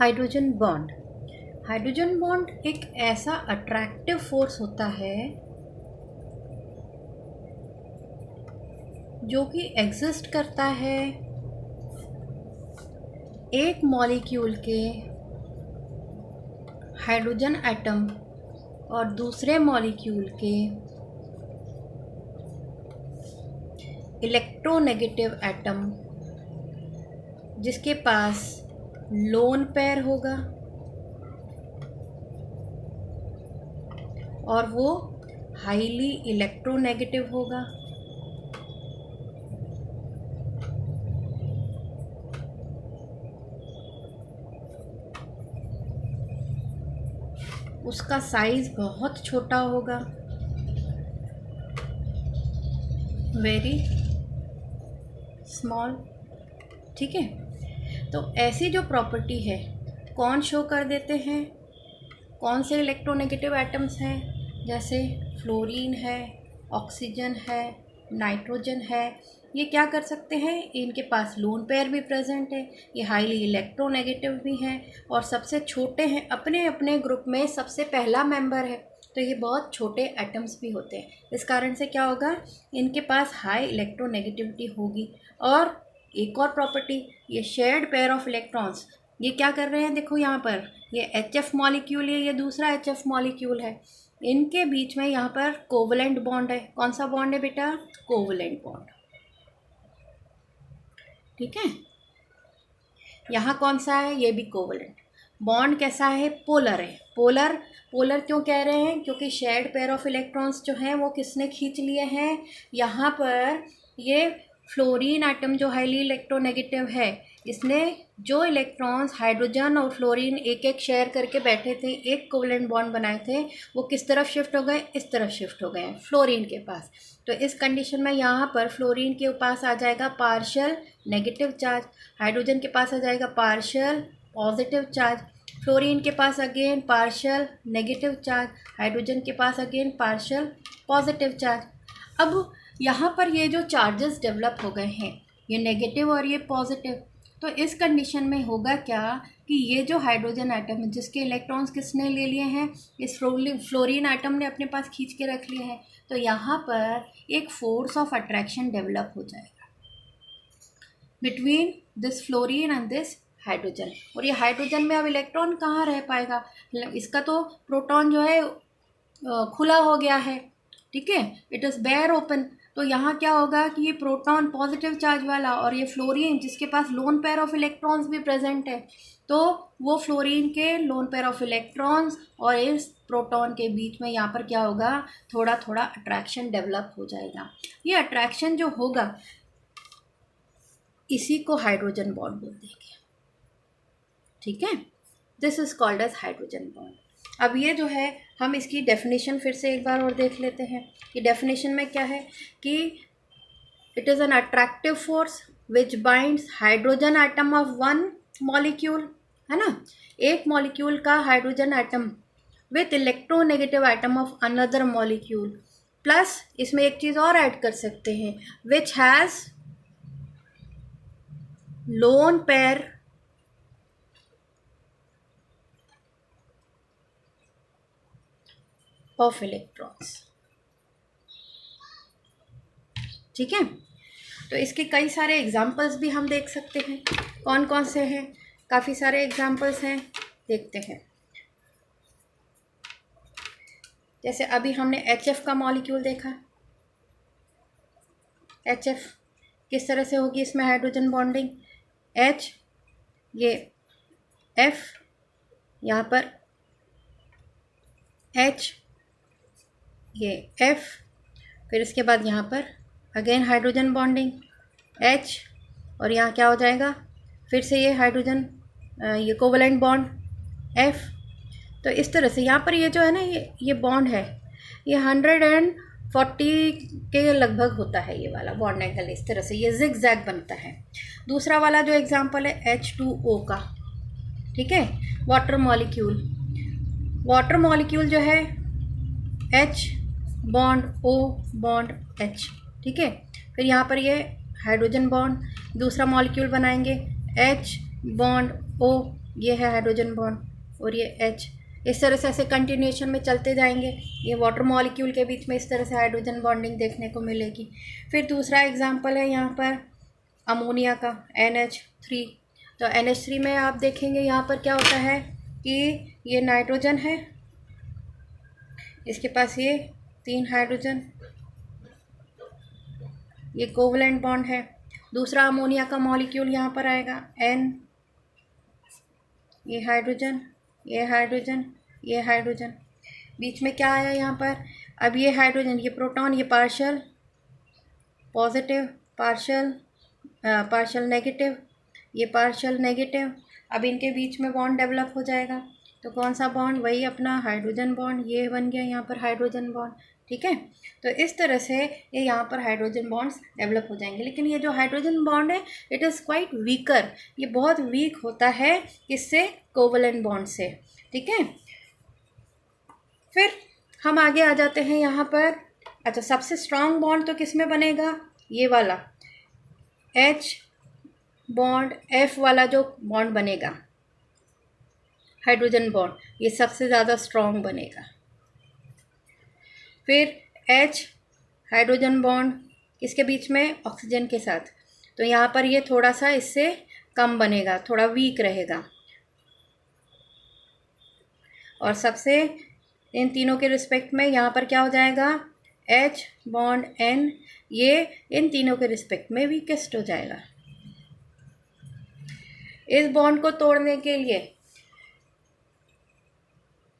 Hydrogen bond. Hydrogen bond एक ऐसा attractive force होता है जो कि एग्जिस्ट करता है एक मॉलिक्यूल के हाइड्रोजन एटम और दूसरे मॉलिक्यूल के इलेक्ट्रोनेगेटिव एटम जिसके पास लोन पेयर होगा और वो हाईली इलेक्ट्रोनेगेटिव होगा। उसका साइज बहुत छोटा होगा, वेरी स्मॉल। ठीक है, तो ऐसी जो प्रॉपर्टी है कौन शो कर देते हैं, कौन से इलेक्ट्रोनेगेटिव एटम्स हैं, जैसे फ्लोरीन है, ऑक्सीजन है, नाइट्रोजन है। ये क्या कर सकते हैं, इनके पास लोन पेयर भी प्रेजेंट है, ये हाईली इलेक्ट्रोनेगेटिव भी हैं और सबसे छोटे हैं, अपने अपने ग्रुप में सबसे पहला मेंबर है, तो ये बहुत छोटे एटम्स भी होते हैं। इस कारण से क्या होगा, इनके पास हाई इलेक्ट्रोनेगेटिविटी होगी। और एक और प्रॉपर्टी, ये शेयर्ड पेयर ऑफ इलेक्ट्रॉन्स, ये क्या कर रहे हैं, देखो यहाँ पर ये HF मॉलिक्यूल है, ये दूसरा HF मॉलिक्यूल है, इनके बीच में यहाँ पर कोवलेंट बॉन्ड है। कौन सा बॉन्ड है बेटा, कोवलेंट बॉन्ड। ठीक है, यहाँ कौन सा है, ये भी कोवलेंट बॉन्ड। कैसा है, पोलर है। पोलर पोलर क्यों कह रहे हैं, क्योंकि शेयर्ड पेयर ऑफ इलेक्ट्रॉन्स जो हैं वो किसने खींच लिए हैं, यहाँ पर ये फ्लोरीन एटम जो हाईली इलेक्ट्रोनेगेटिव है, इसने जो इलेक्ट्रॉन्स हाइड्रोजन और फ्लोरीन एक एक शेयर करके बैठे थे, एक कोवलेंट बॉन्ड बनाए थे, वो किस तरफ शिफ्ट हो गए, इस तरफ शिफ्ट हो गए हैं, फ्लोरीन के पास। तो इस कंडीशन में यहाँ पर फ्लोरीन के पास आ जाएगा पार्शियल नेगेटिव चार्ज, हाइड्रोजन के पास आ जाएगा पार्शियल पॉजिटिव चार्ज, फ्लोरीन के पास again partial negative charge, hydrogen के पास अगेन पार्शियल पॉजिटिव चार्ज। अब यहाँ पर ये जो चार्जेस डेवलप हो गए हैं, ये नेगेटिव और ये पॉजिटिव, तो इस कंडीशन में होगा क्या कि ये जो हाइड्रोजन एटम है जिसके इलेक्ट्रॉन्स किसने ले लिए हैं, इस फ्लोरीन एटम ने अपने पास खींच के रख लिए हैं, तो यहाँ पर एक फोर्स ऑफ अट्रैक्शन डेवलप हो जाएगा between this fluorine and this hydrogen. और ये हाइड्रोजन में अब इलेक्ट्रॉन कहाँ रह पाएगा, इसका तो प्रोटॉन जो है खुला हो गया है। ठीक है, इट इज़ बेयर ओपन। तो यहाँ क्या होगा कि ये प्रोटॉन पॉजिटिव चार्ज वाला और ये फ्लोरीन जिसके पास लोन पेयर ऑफ इलेक्ट्रॉन्स भी प्रेजेंट है, तो वो फ्लोरीन के लोन पेयर ऑफ इलेक्ट्रॉन्स और इस प्रोटॉन के बीच में यहाँ पर क्या होगा, थोड़ा थोड़ा अट्रैक्शन डेवलप हो जाएगा। ये अट्रैक्शन जो होगा इसी को हाइड्रोजन बॉन्ड बोल देंगे। ठीक है, this is called as hydrogen bond. अब ये जो है, हम इसकी डेफिनेशन फिर से एक बार और देख लेते हैं कि डेफिनेशन में क्या है कि it is an attractive force which binds hydrogen atom of one molecule, है ना, एक मॉलिक्यूल का hydrogen atom with electronegative atom of another molecule, plus इसमें एक चीज़ और ऐड कर सकते हैं, which has lone pair of electrons. ठीक है, तो इसके कई सारे एग्जाम्पल्स भी हम देख सकते हैं। कौन कौन से हैं, काफ़ी सारे एग्जाम्पल्स हैं, देखते हैं। जैसे अभी हमने HF का मॉलिक्यूल देखा, HF किस तरह से होगी, इसमें हाइड्रोजन बॉन्डिंग, H ये F, यहाँ पर H ये F, फिर इसके बाद यहाँ पर अगेन हाइड्रोजन बॉन्डिंग H, और यहाँ क्या हो जाएगा, फिर से ये हाइड्रोजन ये कोवलेंट बॉन्ड F। तो इस तरह से यहाँ पर ये जो है ना, ये बॉन्ड है, ये 140 के लगभग होता है ये वाला बॉन्ड एंगल। इस तरह से ये जिग जैग बनता है। दूसरा वाला जो एग्जांपल है H2O का, ठीक है, वाटर मॉलिक्यूल, वाटर मॉलिक्यूल जो है H bond O bond H, ठीक है। फिर यहाँ पर ये हाइड्रोजन बॉन्ड, दूसरा मॉलिक्यूल बनाएंगे H बॉन्ड O ये है हाइड्रोजन बॉन्ड और ये H। इस तरह से ऐसे कंटिन्यूएशन में चलते जाएंगे। ये वाटर मॉलिक्यूल के बीच में इस तरह से हाइड्रोजन बॉन्डिंग देखने को मिलेगी। फिर दूसरा एग्जांपल है यहाँ पर अमोनिया का, NH3। तो NH3 में आप देखेंगे यहाँ पर क्या होता है कि ये नाइट्रोजन है, इसके पास ये 3 हाइड्रोजन, ये कोवलेंट बॉन्ड है। दूसरा अमोनिया का मॉलिक्यूल यहाँ पर आएगा N, ये हाइड्रोजन, ये हाइड्रोजन, ये हाइड्रोजन। बीच में क्या आया यहाँ पर, अब ये हाइड्रोजन, ये प्रोटॉन, ये पार्शियल पॉजिटिव, पार्शियल नेगेटिव, ये पार्शियल नेगेटिव। अब इनके बीच में बॉन्ड डेवलप हो जाएगा। तो कौन सा बॉन्ड, वही अपना हाइड्रोजन बॉन्ड, ये बन गया यहाँ पर हाइड्रोजन बॉन्ड। ठीक है, तो इस तरह से ये यहाँ पर हाइड्रोजन बॉन्ड्स डेवलप हो जाएंगे। लेकिन ये जो हाइड्रोजन बॉन्ड है इट इज़ क्वाइट वीकर, ये बहुत वीक होता है किससे, कोवलेंट बॉन्ड से। ठीक है, फिर हम आगे आ जाते हैं यहाँ पर। अच्छा, सबसे स्ट्रॉन्ग बॉन्ड तो किस में बनेगा, ये वाला H बॉन्ड F वाला जो बॉन्ड बनेगा हाइड्रोजन बॉन्ड, ये सबसे ज़्यादा स्ट्रॉन्ग बनेगा। फिर H हाइड्रोजन बॉन्ड किसके बीच में, ऑक्सीजन के साथ, तो यहाँ पर ये थोड़ा सा इससे कम बनेगा, थोड़ा वीक रहेगा। और सबसे इन तीनों के रिस्पेक्ट में यहाँ पर क्या हो जाएगा, H बॉन्ड N, ये इन तीनों के रिस्पेक्ट में वीकेस्ट हो जाएगा। इस बॉन्ड को तोड़ने के लिए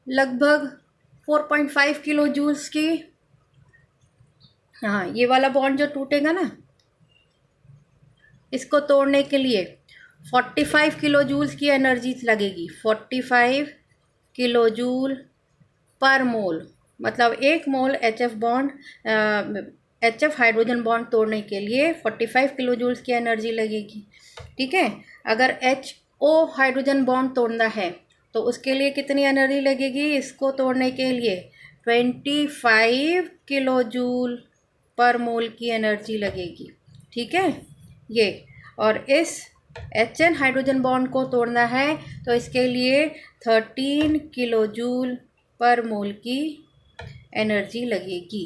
लगभग 4.5 किलो जूल्स की, हाँ ये वाला बॉन्ड जो टूटेगा ना, इसको तोड़ने के लिए 45 किलो जूल्स की एनर्जी लगेगी। 45 किलो जूल पर मोल, मतलब 1 मोल HF bond, HF hydrogen bond तोड़ने के लिए 45 किलो जूल्स की एनर्जी लगेगी। ठीक है, अगर HO हाइड्रोजन बॉन्ड तोड़ना है तो उसके लिए कितनी एनर्जी लगेगी, इसको तोड़ने के लिए 25 किलो जूल पर मोल की एनर्जी लगेगी। ठीक है, ये, और इस HN हाइड्रोजन बॉन्ड को तोड़ना है तो इसके लिए 13 किलो जूल पर मोल की एनर्जी लगेगी।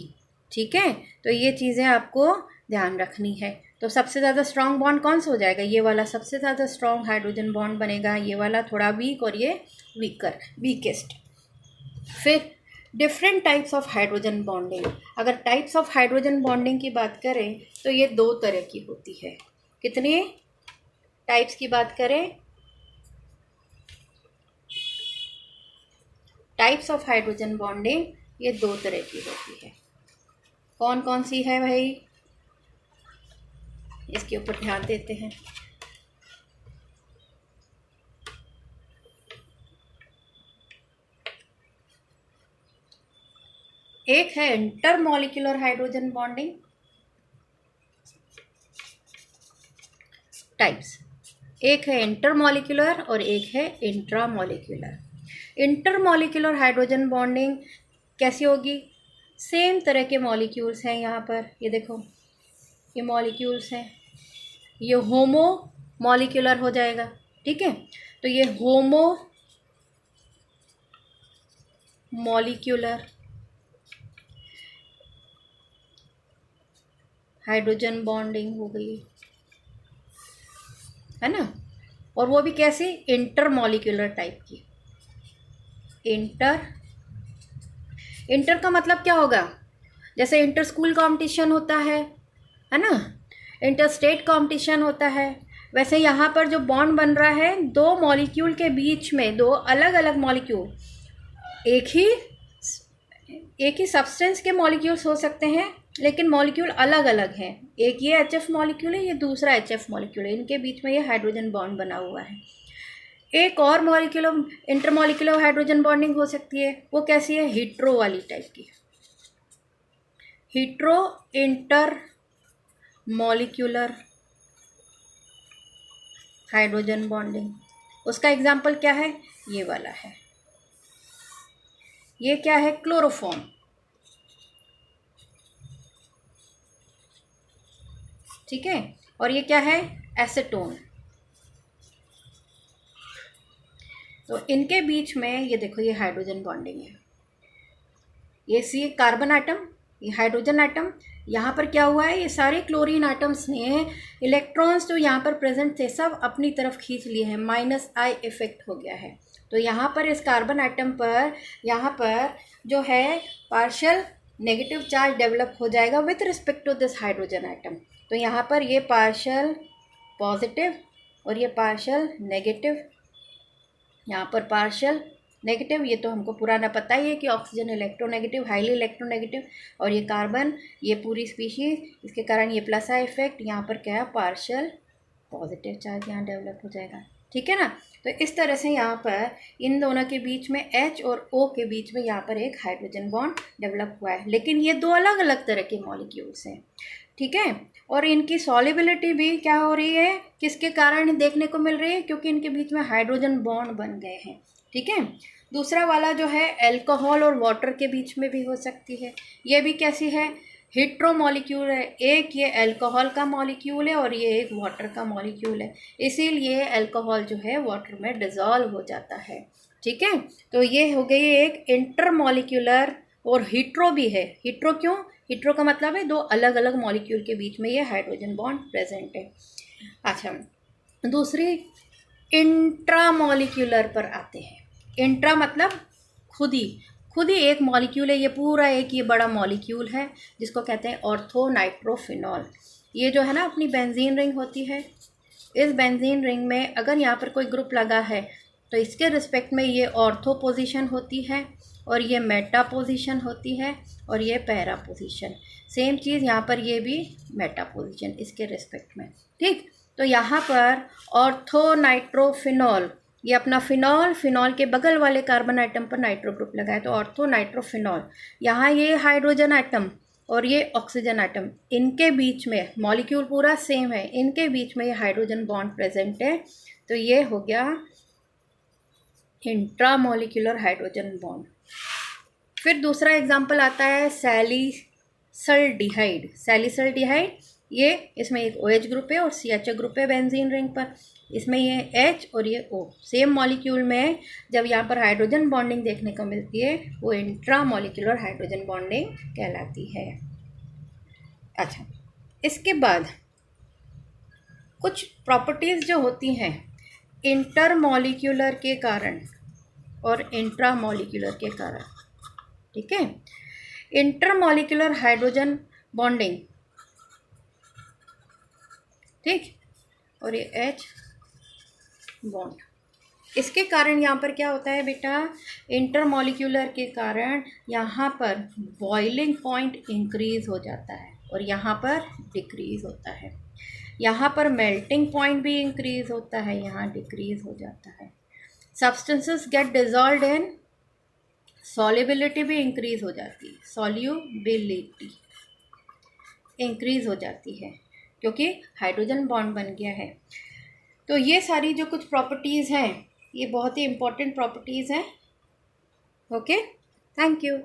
ठीक है, तो ये चीज़ें आपको ध्यान रखनी है। तो सबसे ज़्यादा स्ट्रॉन्ग बॉन्ड कौन सा हो जाएगा, ये वाला सबसे ज़्यादा स्ट्रॉन्ग हाइड्रोजन बॉन्ड बनेगा, ये वाला थोड़ा वीक और ये वीकेस्ट। फिर different types of hydrogen bonding, अगर टाइप्स ऑफ हाइड्रोजन बॉन्डिंग की बात करें तो ये 2 तरह की होती है। कितने टाइप्स की बात करें, टाइप्स ऑफ हाइड्रोजन बॉन्डिंग ये 2 तरह की होती है। कौन कौन सी है भाई, इसके ऊपर ध्यान देते हैं। एक है इंटरमॉलिक्यूलर हाइड्रोजन बॉन्डिंग टाइप्स, एक है इंटरमॉलिक्यूलर और एक है इंट्रामॉलिक्यूलर। इंटरमॉलिक्यूलर हाइड्रोजन बॉन्डिंग कैसी होगी, सेम तरह के मॉलिक्यूल्स हैं यहाँ पर, ये देखो ये मॉलिक्यूल्स हैं, ये होमो मॉलिक्यूलर हो जाएगा। ठीक है, तो ये होमो मॉलिक्यूलर हाइड्रोजन बॉन्डिंग हो गई है ना, और वो भी कैसी, इंटरमॉलिक्यूलर टाइप की। इंटर का मतलब क्या होगा, जैसे इंटर स्कूल कंपटीशन होता है ना, इंटर स्टेट कंपटीशन होता है, वैसे यहाँ पर जो बॉन्ड बन रहा है 2 मॉलिक्यूल के बीच में, 2 अलग अलग मॉलिक्यूल, एक ही सब्सटेंस के मॉलिक्यूल्स हो सकते हैं लेकिन मॉलिक्यूल अलग अलग हैं। एक ये HF मॉलिक्यूल है, ये दूसरा HF मॉलिक्यूल है, इनके बीच में ये हाइड्रोजन बॉन्ड बना हुआ है। एक और मॉलिक्यूलर इंटरमॉलिक्यूलर हाइड्रोजन बॉन्डिंग हो सकती है, वो कैसी है, हीट्रो वाली टाइप की, hetero inter molecular hydrogen bonding. उसका एग्जाम्पल क्या है, ये वाला है, ये क्या है, क्लोरोफॉर्म। ठीक है, और ये क्या है, एसीटोन। तो इनके बीच में ये देखो ये हाइड्रोजन बॉन्डिंग है, ये सी कार्बन आइटम, ये हाइड्रोजन आइटम, यहाँ पर क्या हुआ है, ये सारे क्लोरीन आइटम्स ने इलेक्ट्रॉन्स जो यहाँ पर प्रेजेंट थे सब अपनी तरफ खींच लिए हैं, -I इफेक्ट हो गया है। तो यहाँ पर इस कार्बन आइटम पर यहाँ पर जो है पार्शियल नेगेटिव चार्ज डेवलप हो जाएगा with respect to this hydrogen atom. तो यहाँ पर ये पार्शियल पॉजिटिव और ये पार्शियल नेगेटिव, यहाँ पर पार्शियल नेगेटिव, ये तो हमको पुराना पता ही है कि ऑक्सीजन इलेक्ट्रोनेगेटिव, हाईली इलेक्ट्रोनेगेटिव, और ये कार्बन, ये पूरी स्पीशीज, इसके कारण ये +I इफेक्ट, यहाँ पर क्या है पार्शियल पॉजिटिव चार्ज यहाँ डेवलप हो जाएगा, ठीक है ना। तो इस तरह से यहाँ पर इन दोनों के बीच में H और O के बीच में यहाँ पर एक हाइड्रोजन बॉन्ड डेवलप हुआ है, लेकिन ये दो अलग अलग तरह के मॉलिक्यूल्स हैं, ठीक है। और इनकी सॉल्युबिलिटी भी क्या हो रही है, किसके कारण देखने को मिल रही है, क्योंकि इनके बीच में हाइड्रोजन बॉन्ड बन गए हैं, ठीक है। दूसरा वाला जो है अल्कोहल और वाटर के बीच में भी हो सकती है, ये भी कैसी है, हेट्रो मॉलिक्यूल है, एक ये अल्कोहल का मॉलिक्यूल है और ये एक वाटर का मॉलिक्यूल है, इसीलिए अल्कोहल जो है वाटर में डिज़ोल्व हो जाता है, ठीक है। तो ये हो गई एक इंटरमॉलिक्यूलर, और हीट्रो भी है। हीट्रो क्यों, हीट्रो का मतलब है दो अलग अलग मॉलिक्यूल के बीच में ये हाइड्रोजन बॉन्ड प्रेजेंट है। अच्छा, दूसरी इंट्रामॉलिक्यूलर पर आते हैं। इंट्रा मतलब खुद ही एक मॉलिक्यूल है, ये पूरा एक ये बड़ा मॉलिक्यूल है जिसको कहते हैं ऑर्थो नाइट्रोफिनॉल। ये जो है ना अपनी बेंजीन रिंग होती है, इस बेंजीन रिंग में अगर यहाँ पर कोई ग्रुप लगा है तो इसके रिस्पेक्ट में ये ऑर्थो पोजीशन होती है और ये मेटा पोजीशन होती है और ये पैरा पोजीशन। सेम चीज़ यहाँ पर ये भी मेटा पोजीशन इसके रिस्पेक्ट में, ठीक। तो यहाँ पर ऑर्थो नाइट्रोफिनॉल, ये अपना फिनॉल के बगल वाले कार्बन आइटम पर नाइट्रो ग्रुप लगा है तो ऑर्थो नाइट्रोफिनॉल। यहाँ ये हाइड्रोजन आइटम और ये ऑक्सीजन आइटम, इनके बीच में मॉलिक्यूल पूरा सेम है, इनके बीच में ये हाइड्रोजन बॉन्ड प्रेजेंट है, तो ये हो गया इंट्रामॉलिक्यूलर हाइड्रोजन बॉन्ड। फिर दूसरा एग्जांपल आता है सैलिसल्डिहाइड। सैलिसल्डिहाइड, ये इसमें एक OH ग्रुप है और CH ग्रुप है बेंजीन रिंग पर, इसमें ये H और ये O सेम मॉलिक्यूल में जब यहाँ पर हाइड्रोजन बॉन्डिंग देखने को मिलती है वो इंट्रामॉलिक्यूलर हाइड्रोजन बॉन्डिंग कहलाती है। अच्छा, इसके बाद कुछ प्रॉपर्टीज़ जो होती हैं इंटरमॉलिक्यूलर के कारण और इंट्रामॉलिक्यूलर के कारण, ठीक है। इंटरमॉलिक्यूलर हाइड्रोजन बॉन्डिंग, ठीक, और ये H बॉन्ड, इसके कारण यहाँ पर क्या होता है बेटा, इंटरमॉलिक्यूलर के कारण यहाँ पर बॉइलिंग पॉइंट इंक्रीज हो जाता है और यहाँ पर डिक्रीज होता है, यहाँ पर मेल्टिंग पॉइंट भी इंक्रीज होता है, यहाँ डिक्रीज हो जाता है। सब्सटेंसेस गेट डिजॉल्व्ड इन, सॉल्युबिलिटी भी इंक्रीज हो जाती है, सॉल्युबिलिटी इंक्रीज हो जाती है क्योंकि हाइड्रोजन बॉन्ड बन गया है। तो ये सारी जो कुछ प्रॉपर्टीज़ हैं ये बहुत ही इम्पोर्टेंट प्रॉपर्टीज़ हैं। Okay, thank you.